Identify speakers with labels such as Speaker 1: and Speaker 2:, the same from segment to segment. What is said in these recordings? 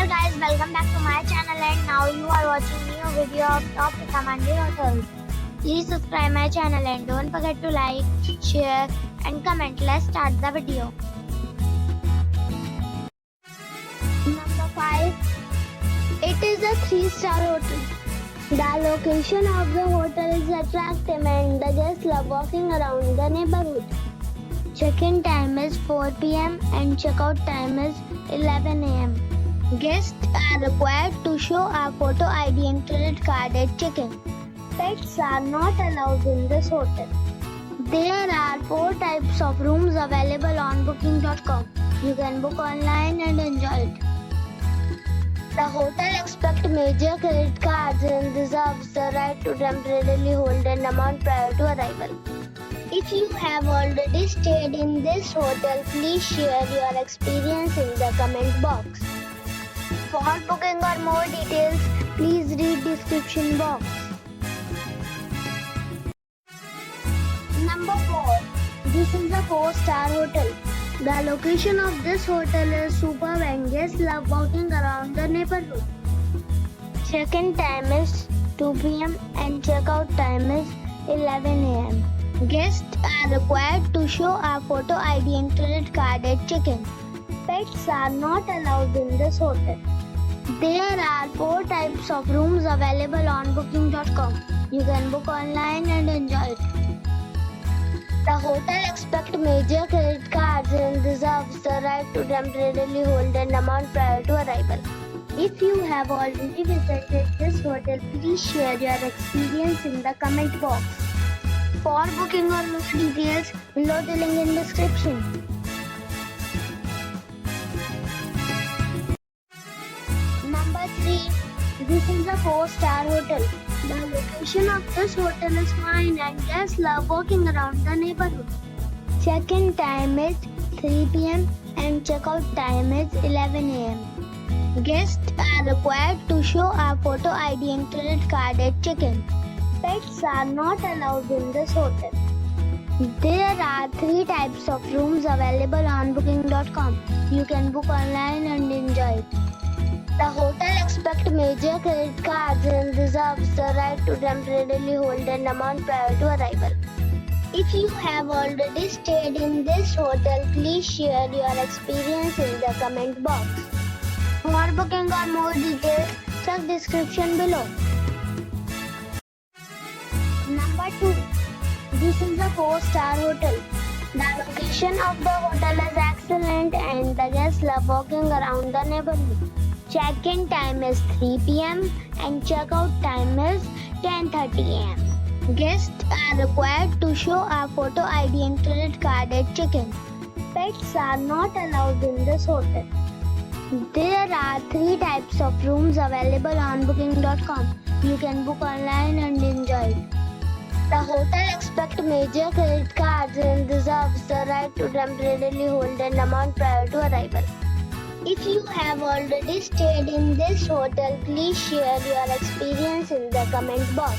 Speaker 1: guys, welcome back to my channel and now you are watching new video of top recommended hotels. Please subscribe my channel and don't forget to like, share and comment. Let's start the video. Number 5. It is a 3-star hotel. The location of the hotel is attractive and the guests love walking around the neighborhood. Check-in time is 4 p.m. and check-out time is 11 a.m. Guests are required to show a photo ID and credit card at check-in. Pets are not allowed in this hotel. There are 4 types of rooms available on booking.com. You can book online and enjoy it. The hotel accepts major credit cards and reserves the right to temporarily hold an amount prior to arrival. If you have already stayed in this hotel, please share your experience in the comment box. For booking or more details, please read description box. Number 4. This is a 4-star hotel. The location of this hotel is superb and guests love walking around the neighborhood. Check-in time is 2 p.m. and check-out time is 11 a.m. Guests are required to show a photo ID and credit card at check-in. Pets are not allowed in this hotel. There are 4 types of rooms available on booking.com. You can book online and enjoy it. The hotel accepts major credit cards and reserves the right to temporarily hold an amount prior to arrival. If you have already visited this hotel, please share your experience in the comment box. For booking or more details, below the link in description. Number 3. This is a 4-star hotel. The location of this hotel is fine and guests love walking around the neighborhood. Check-in time is 3 p.m. and check-out time is 11 a.m. Guests are required to show a photo ID and credit card at check-in. Pets are not allowed in this hotel. There are 3 types of rooms available on booking.com. You can book online and enjoy it. The hotel accepts major credit cards and reserves the right to temporarily hold an amount prior to arrival. If you have already stayed in this hotel, please share your experience in the comment box. For booking or more details, check description below. Number 2. This is a 4-star hotel. The location of the hotel is excellent and the guests love walking around the neighborhood. Check-in time is 3 p.m. and check-out time is 10:30 a.m. Guests are required to show a photo ID and credit card at check-in. Pets are not allowed in this hotel. There are 3 types of rooms available on booking.com. You can book online and enjoy it. The hotel accepts major credit cards and reserves the right to temporarily hold an amount prior to arrival. If you have already stayed in this hotel, please share your experience in the comment box.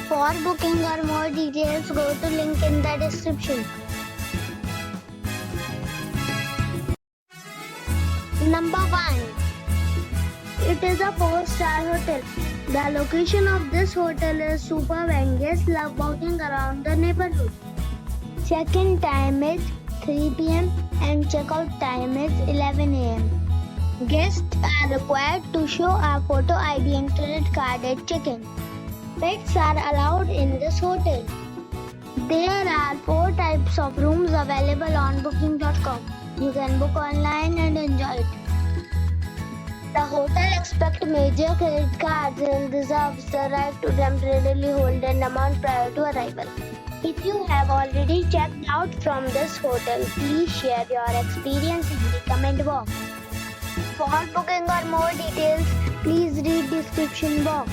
Speaker 1: For booking or more details, go to link in the description. Number 1. It is a 4-star hotel. The location of this hotel is superb and guests love walking around the neighborhood. Check-in time is 3 p.m. and check-out time is 11 a.m. Guests are required to show a photo ID and credit card at check-in. Pets are allowed in this hotel. There are 4 types of rooms available on booking.com. You can book online and enjoy it. The hotel accepts major credit cards and reserves the right to temporarily hold an amount prior to arrival. If you have already checked out from this hotel, please share your experience in the comment box. For booking or more details, please read description box.